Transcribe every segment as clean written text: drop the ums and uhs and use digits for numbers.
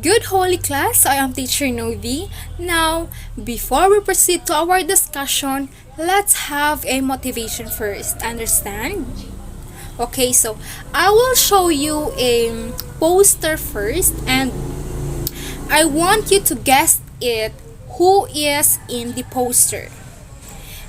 Good holy class, I am teacher Novi. Now, before we proceed to our discussion, let's have a motivation first. Understand? Okay, so I will show you a poster first and I want you to guess it who is in the poster.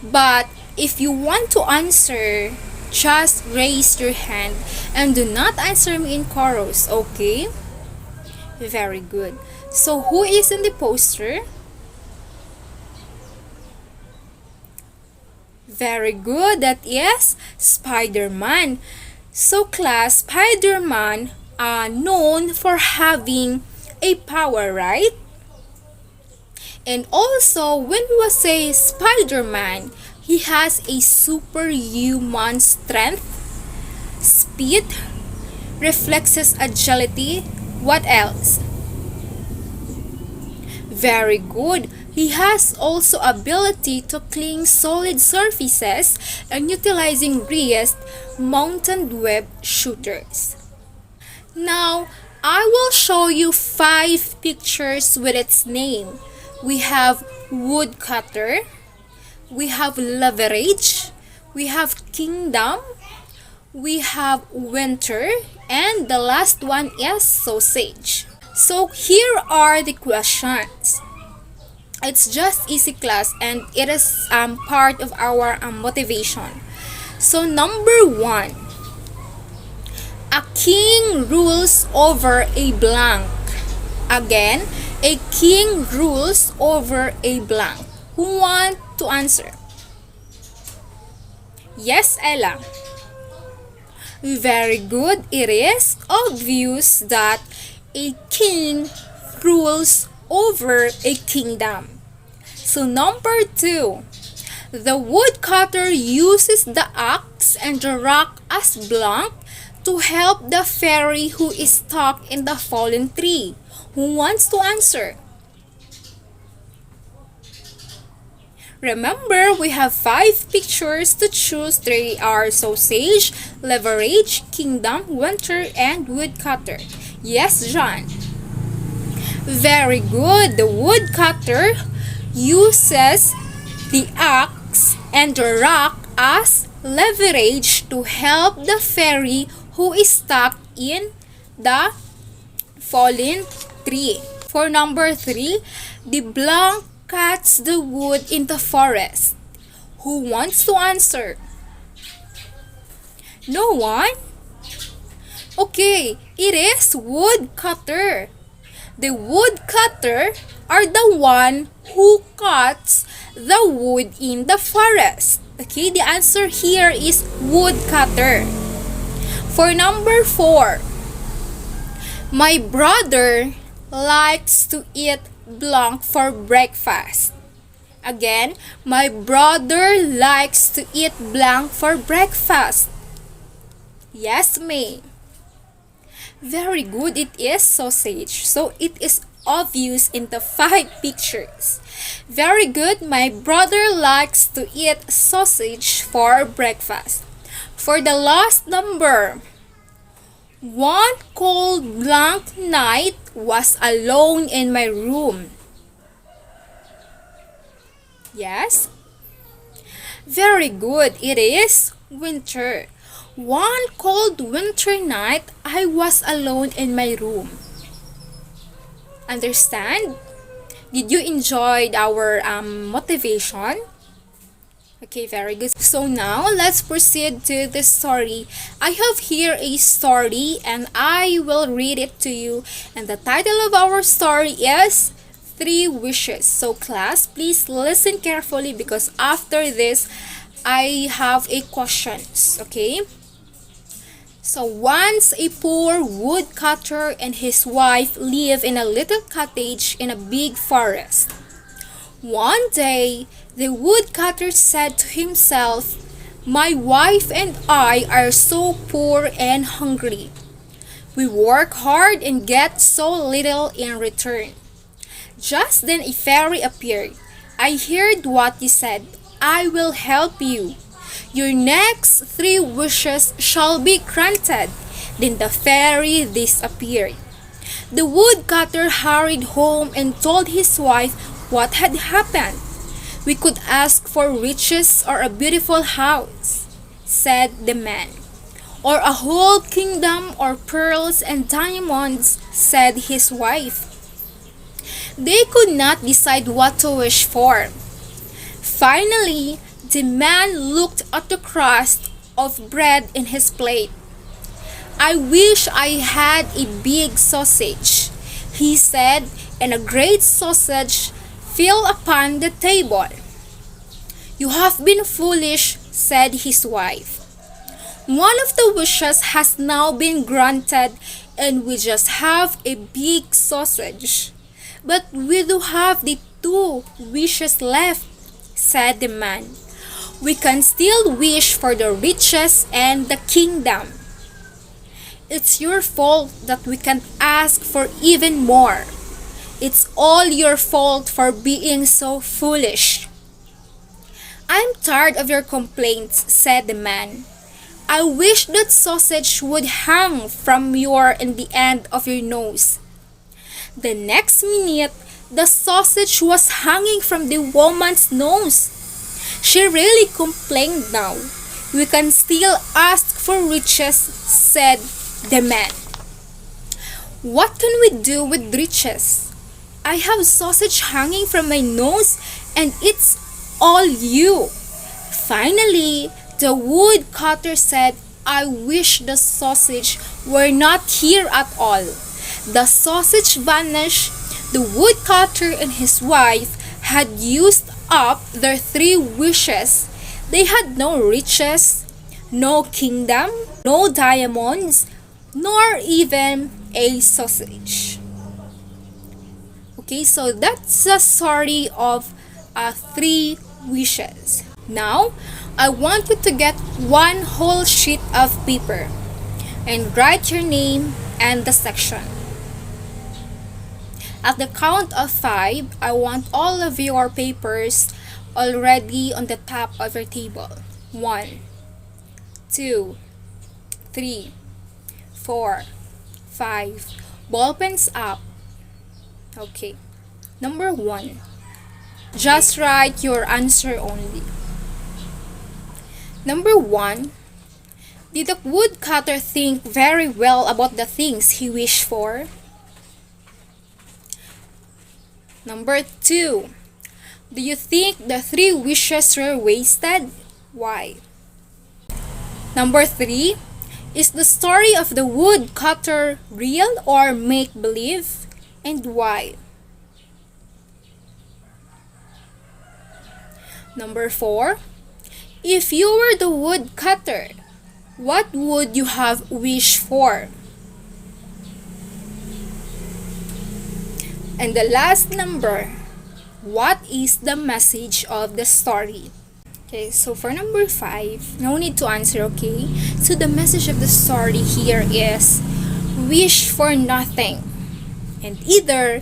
But if you want to answer, just raise your hand and do not answer me in chorus, okay? Very good. So who is in the poster? Very good. That is Spider-Man. So class, Spider-Man are known for having a power, right? And also, when we say Spider-Man, he has a superhuman strength, speed, reflexes, agility. What else? Very good. He has also ability to cling solid surfaces and utilizing wrist mounted web shooters. Now, I will show you 5 pictures with its name. We have woodcutter, we have leverage, we have kingdom, we have winter, and the last one is sausage. So here are the questions. It's just easy class and it is part of our motivation. So number 1, a king rules over a blank. Again, a king rules over a blank. Who want to answer? Yes, Ella. Very good. It is obvious that a king rules over a kingdom. So number 2, the woodcutter uses the axe and the rock as blank to help the fairy who is stuck in the fallen tree. Who wants to answer? Remember, we have 5 pictures to choose. They are sausage, leverage, kingdom, winter, and woodcutter. Yes, John. Very good. The woodcutter uses the axe and the rock as leverage to help the fairy who is stuck in the fallen tree. For number 3, the blank cuts the wood in the forest. Who wants to answer? No one? Okay, it is woodcutter. The woodcutter are the one who cuts the wood in the forest. Okay, the answer here is woodcutter. For number 4, my brother likes to eat blank for breakfast. Again, my brother likes to eat blank for breakfast. Yes, May. Very good. It is sausage. So it is obvious in the 5 pictures. Very good. My brother likes to eat sausage for breakfast. For the last number, one cold blank night was alone in my room. Yes? Very good. It is winter. One cold winter night, I was alone in my room. Understand? Did you enjoy our motivation? Okay, very good. So now, let's proceed to the story. I have here a story and I will read it to you. And the title of our story is 3 Wishes. So class, please listen carefully because after this, I have a questions. Okay? So once a poor woodcutter and his wife live in a little cottage in a big forest. One day, the woodcutter said to himself, "My wife and I are so poor and hungry. We work hard and get so little in return." Just then a fairy appeared. "I heard what you said. I will help you. Your next 3 wishes shall be granted." Then the fairy disappeared. The woodcutter hurried home and told his wife what had happened. "We could ask for riches or a beautiful house," said the man. "Or a whole kingdom or pearls and diamonds," said his wife. They could not decide what to wish for. Finally, the man looked at the crust of bread in his plate. "I wish I had a big sausage," he said, and a great sausage fell upon the table. "You have been foolish," said his wife. "One of the wishes has now been granted, and we just have a big sausage. But we do have the 2 wishes left," said the man. "We can still wish for the riches and the kingdom." "It's your fault that we can't ask for even more. It's all your fault for being so foolish." "I'm tired of your complaints," said the man. "I wish that sausage would hang from in the end of your nose." The next minute, the sausage was hanging from the woman's nose. She really complained now. "We can still ask for riches," said the man. "What can we do with riches? I have sausage hanging from my nose, and it's all you." Finally, the woodcutter said, "I wish the sausage were not here at all." The sausage vanished. The woodcutter and his wife had used up their 3 wishes. They had no riches, no kingdom, no diamonds, nor even a sausage. Okay, so that's the story of 3 wishes. Now, I want you to get 1 whole sheet of paper and write your name and the section. At the count of 5, I want all of your papers already on the top of your table. 1, 2, 3, 4, 5. Ballpens up. Okay. Number 1. Just write your answer only. Number 1. Did the woodcutter think very well about the things he wished for? Number 2. Do you think the 3 wishes were wasted? Why? Number 3. Is the story of the woodcutter real or make-believe? And why? Number 4. If you were the woodcutter, what would you have wished for? And the last number, what is the message of the story? Okay, so for number 5, no need to answer, okay? So the message of the story here is, wish for nothing and either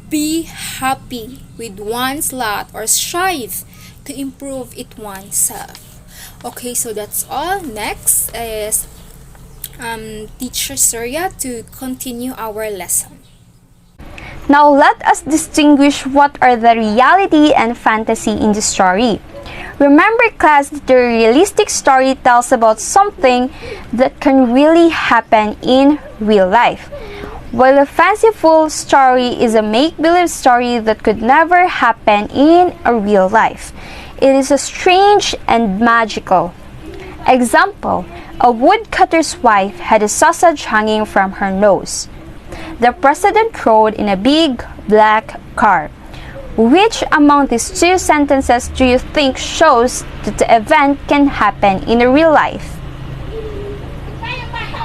be happy with one's lot or strive to improve it oneself. Okay, so that's all. Next is Teacher CERIA to continue our lesson. Now let us distinguish what are the reality and fantasy in the story. Remember, class, that the realistic story tells about something that can really happen in real life, while a fanciful story is a make-believe story that could never happen in a real life. It is a strange and magical. Example, a woodcutter's wife had a sausage hanging from her nose. The president rode in a big black car. Which among these 2 sentences do you think shows that the event can happen in real life?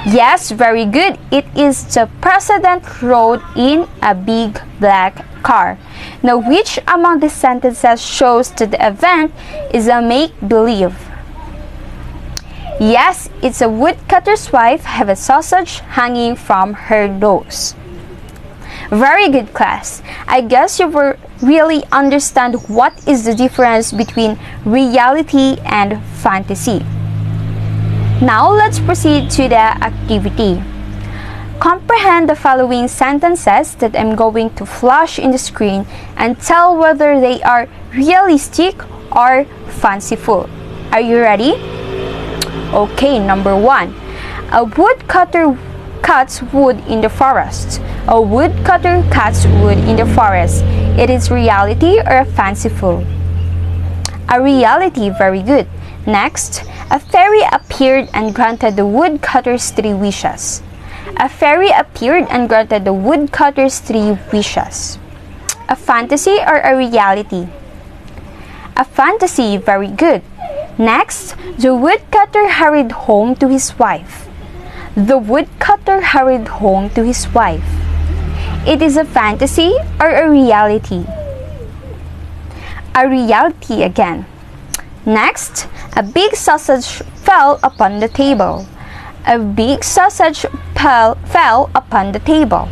Yes, very good. It is the president rode in a big black car. Now, which among these sentences shows that the event is a make-believe? Yes, it's a woodcutter's wife have a sausage hanging from her nose. Very good, class. I guess you will really understand what is the difference between reality and fantasy. Now let's proceed to the activity. comprehend the following sentences that I'm going to flash in the screen and tell whether they are realistic or fanciful. Are you ready? Okay, number 1. A woodcutter cuts wood in the forest. A woodcutter cuts wood in the forest. It is reality or fanciful? A reality, very good. Next, a fairy appeared and granted the woodcutters 3 wishes. A fairy appeared and granted the woodcutters 3 wishes. A fantasy or a reality? A fantasy, very good. Next, the woodcutter hurried home to his wife. The woodcutter hurried home to his wife. It is a fantasy or a reality? A reality again. Next, a big sausage fell upon the table. A big sausage fell upon the table.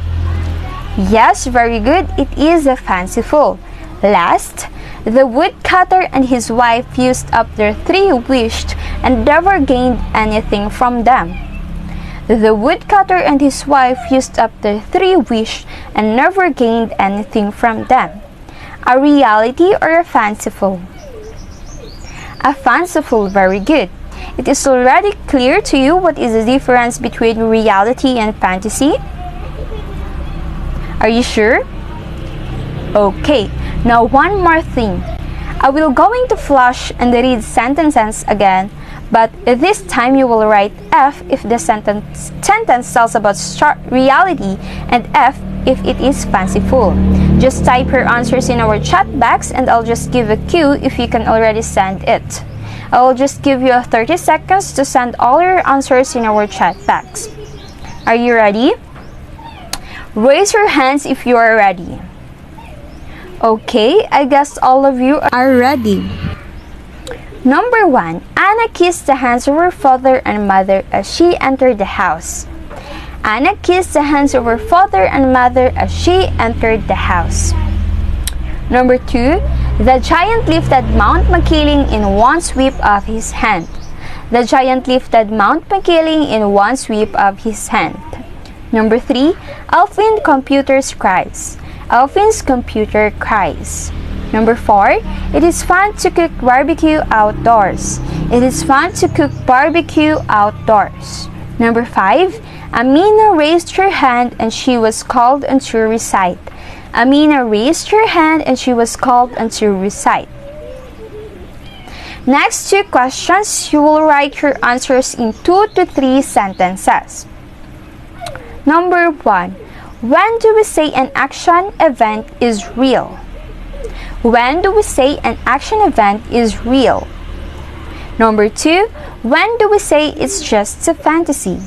Yes, very good. It is a fanciful. Last, the woodcutter and his wife used up their 3 wishes and never gained anything from them. The woodcutter and his wife used up their 3 wishes and never gained anything from them. A reality or a fanciful? A fanciful, very good. It is already clear to you what is the difference between reality and fantasy? Are you sure? Okay, now one more thing. I will going to flash and read sentences again, but this time you will write F if the sentence tells about reality and F if it is fanciful. Just type your answers in our chat box and I'll just give a cue if you can already send it. I will just give you 30 seconds to send all your answers in our chat box. Are you ready? Raise your hands if you are ready. Okay, I guess all of you are ready. Number 1. Anna kissed the hands of her father and mother as she entered the house. Anna kissed the hands of her father and mother as she entered the house. Number 2. The giant lifted Mount Makiling in one sweep of his hand. The giant lifted Mount Makiling in one sweep of his hand. Number 3. Elfin computers cries. Elfin's computer cries. Number 4. It is fun to cook barbecue outdoors. It is fun to cook barbecue outdoors. Number 5. Amina raised her hand and she was called on to recite. Amina raised her hand and she was called on to recite. Next 2 questions, you will write your answers in 2 to 3 sentences. Number 1. When do we say an action event is real? When do we say an action event is real? Number 2. When do we say it's just a fantasy?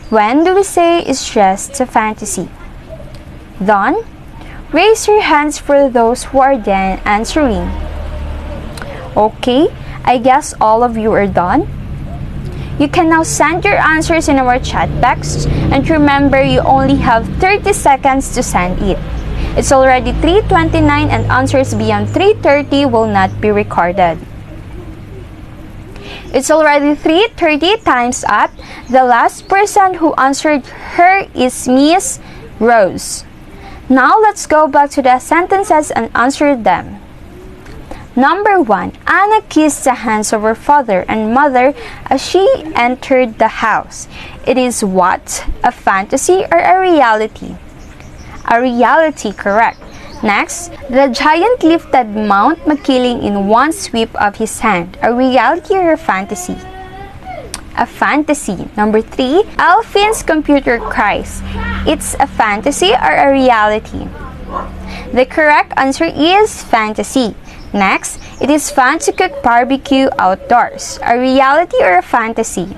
When do we say it's just a fantasy? Done? Raise your hands for those who are done answering. Okay, I guess all of you are done. You can now send your answers in our chat box and remember you only have 30 seconds to send it. It's already 3:29 and answers beyond 3:30 will not be recorded. It's already 3:30, time's up. The last person who answered her is Miss Rose. Now let's go back to the sentences and answer them. Number 1. Anna kissed the hands of her father and mother as she entered the house. It is what? A fantasy or a reality? A reality, correct. Next, the giant lifted Mount Makiling in one sweep of his hand. A reality or a fantasy? A fantasy. Number 3, Elfin's computer cries. It's a fantasy or a reality? The correct answer is fantasy. Next, it is fun to cook barbecue outdoors. A reality or a fantasy?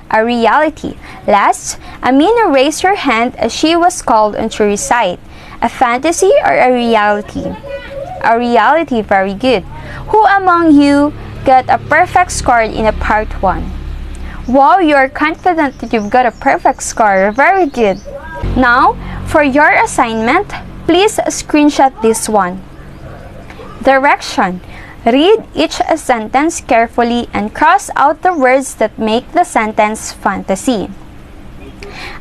A reality. Last, Amina raised her hand as she was called on to recite. A fantasy or a reality? A reality, very good. Who among you got a perfect score in a part 1? Wow, you are confident that you've got a perfect score. Very good. Now, for your assignment, please screenshot this one. Direction. Read each sentence carefully and cross out the words that make the sentence fantasy.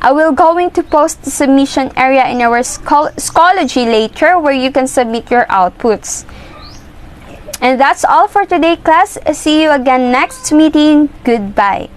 I will going to post the submission area in our Schoology later where you can submit your outputs. And that's all for today, class. See you again next meeting. Goodbye.